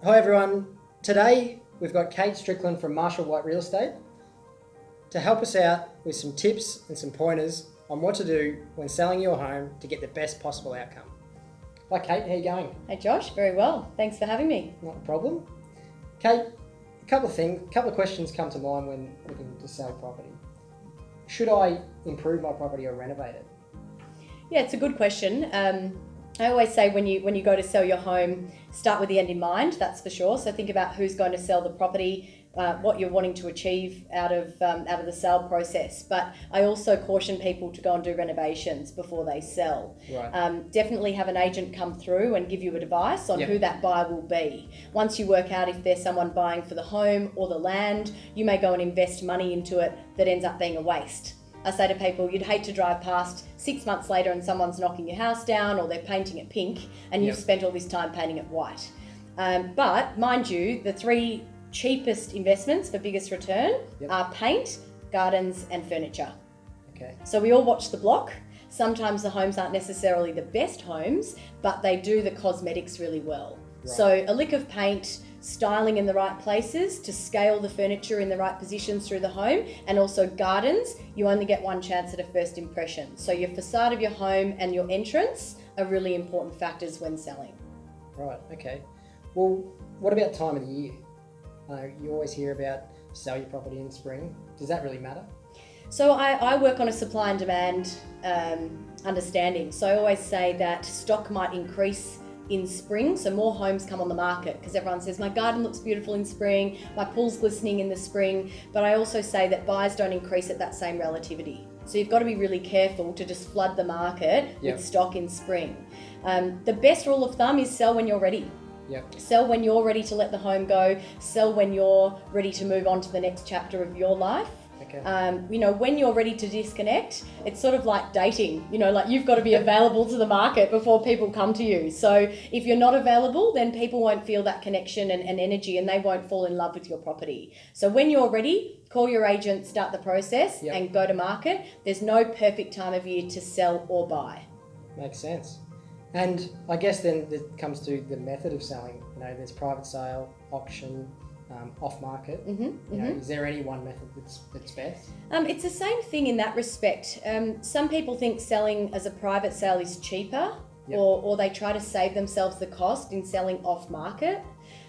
Hi everyone. Today we've got Kate Strickland from Marshall White Real Estate to help us out with some tips and some pointers on what to do when selling your home to get the best possible outcome. Hi Kate, how are you going? Hey Josh, very well. Thanks for having me. Not a problem. Kate, a couple of questions come to mind when looking to sell property. Should I improve my property or renovate it? Yeah, it's a good question. I always say when you go to sell your home, start with the end in mind, that's for sure. So think about who's going to sell the property, what you're wanting to achieve out of the sale process. But I also caution people to go and do renovations before they sell. Right. Definitely have an agent come through and give you advice on who that buyer will be. Once you work out if there's someone buying for the home or the land, you may go and invest money into it that ends up being a waste. I say to people, you'd hate to drive past 6 months later and someone's knocking your house down or they're painting it pink and you've spent all this time painting it white. But mind you, the three cheapest investments for biggest return are paint, gardens and furniture. Okay. So we all watch The Block. Sometimes the homes aren't necessarily the best homes, but they do the cosmetics really well. Right. So a lick of paint, styling in the right places to scale the furniture in the right positions through the home, and also gardens, you only get one chance at a first impression. So your facade of your home and your entrance are really important factors when selling. Right, okay. Well, what about time of the year? You always hear about sell your property in spring. Does that really matter? So I work on a supply and demand understanding. So I always say that stock might increase in spring, so more homes come on the market because everyone says my garden looks beautiful in spring, my pool's glistening in the spring, but I also say that buyers don't increase at that same relativity. So you've got to be really careful to just flood the market with stock in spring. The best rule of thumb is sell when you're ready. Sell when you're ready to let the home go, sell when you're ready to move on to the next chapter of your life. Okay. When you're ready to disconnect, it's sort of like dating, like you've got to be available to the market before people come to you. So if you're not available, then people won't feel that connection and energy and they won't fall in love with your property. So when you're ready, call your agent, start the process and go to market. There's no perfect time of year to sell or buy. Makes sense. And I guess then it comes to the method of selling. There's private sale, auction, off market. Is there any one method that's best? It's the same thing in that respect. Some people think selling as a private sale is cheaper, or they try to save themselves the cost in selling off market.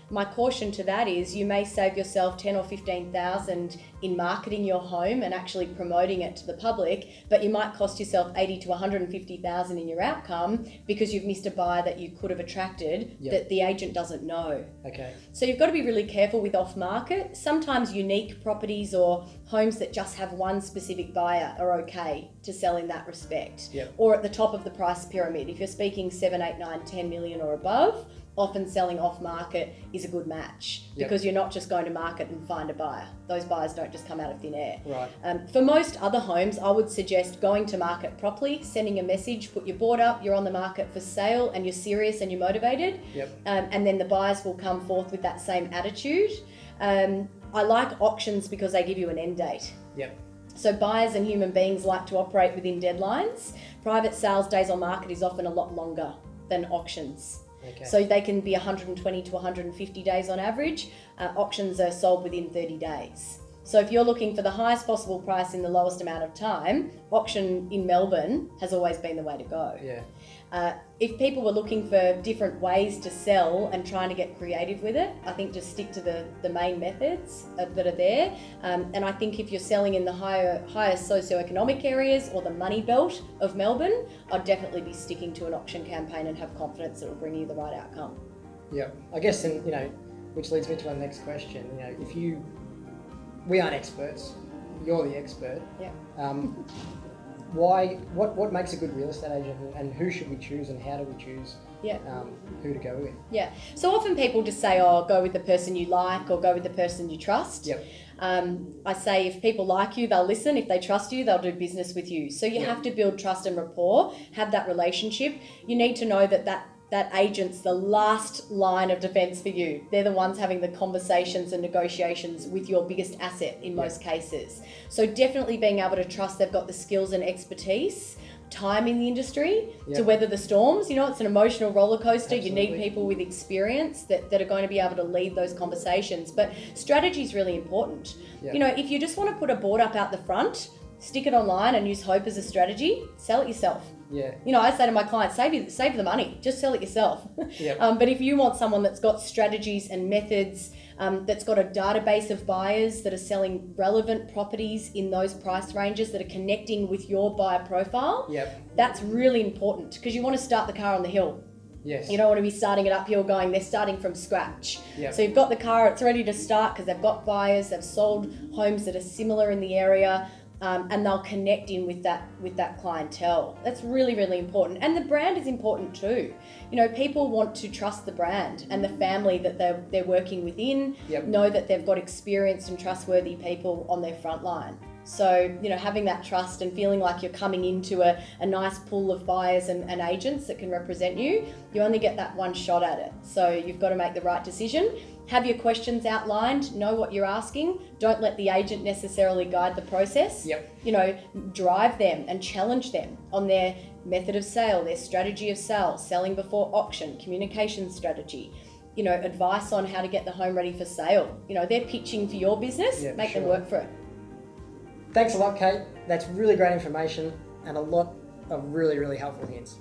My caution to that is you may save yourself 10 or 15,000 in marketing your home and actually promoting it to the public, but you might cost yourself 80 to 150,000 in your outcome because you've missed a buyer that you could have attracted that the agent doesn't know. Okay. So you've got to be really careful with off market. Sometimes unique properties or homes that just have one specific buyer are okay to sell in that respect. Or at the top of the price pyramid. If you're speaking 7, 8, 9, 10 million or above, often selling off market is a good match because you're not just going to market and find a buyer. Those buyers don't just come out of thin air. Right. For most other homes, I would suggest going to market properly, sending a message, put your board up, you're on the market for sale and you're serious and you're motivated. And then the buyers will come forth with that same attitude. I like auctions because they give you an end date. So buyers and human beings like to operate within deadlines. Private sales days on market is often a lot longer than auctions. Okay. So they can be 120 to 150 days on average. Auctions are sold within 30 days. So if you're looking for the highest possible price in the lowest amount of time, auction in Melbourne has always been the way to go. If people were looking for different ways to sell and trying to get creative with it, I think just stick to the main methods that are there. And I think if you're selling in the higher socioeconomic areas or the money belt of Melbourne, I'd definitely be sticking to an auction campaign and have confidence that it will bring you the right outcome. I guess then, which leads me to our next question. We aren't experts. You're the expert. What makes a good real estate agent, and who should we choose, and how do we choose who to go with? So often people just say, go with the person you like or go with the person you trust. I say if people like you, they'll listen. If they trust you, they'll do business with you. So you have to build trust and rapport, have that relationship. You need to know that agent's the last line of defence for you. They're the ones having the conversations and negotiations with your biggest asset in most cases. So definitely being able to trust they've got the skills and expertise time in the industry Yep. to weather the storms. You know, it's an emotional roller coaster. Absolutely. You need people with experience that are going to be able to lead those conversations. But strategy is really important. Yep. You know, if you just want to put a board up out the front, stick it online and use hope as a strategy, sell it yourself. Yeah. You know, I say to my clients, save the money, just sell it yourself. Yep. But if you want someone that's got strategies and methods, that's got a database of buyers that are selling relevant properties in those price ranges, that are connecting with your buyer profile, Yep. that's really important, because you want to start the car on the hill. Yes. You don't want to be starting it uphill going, they're starting from scratch. Yep. So you've got the car, it's ready to start because they've got buyers, they've sold homes that are similar in the area. And they'll connect in with that clientele. That's really, really important. And the brand is important too. You know, people want to trust the brand and the family that they're working within, Yep. know that they've got experienced and trustworthy people on their front line. So, you know, having that trust and feeling like you're coming into a nice pool of buyers and agents that can represent you, you only get that one shot at it. So you've got to make the right decision. Have your questions outlined, know what you're asking. Don't let the agent necessarily guide the process. Yep. You know, drive them and challenge them on their method of sale, their strategy of sale, selling before auction, communication strategy, you know, advice on how to get the home ready for sale. You know, they're pitching for your business, Yeah, make them sure. work for it. Thanks a lot, Kate. That's really great information and a lot of really, really helpful hints.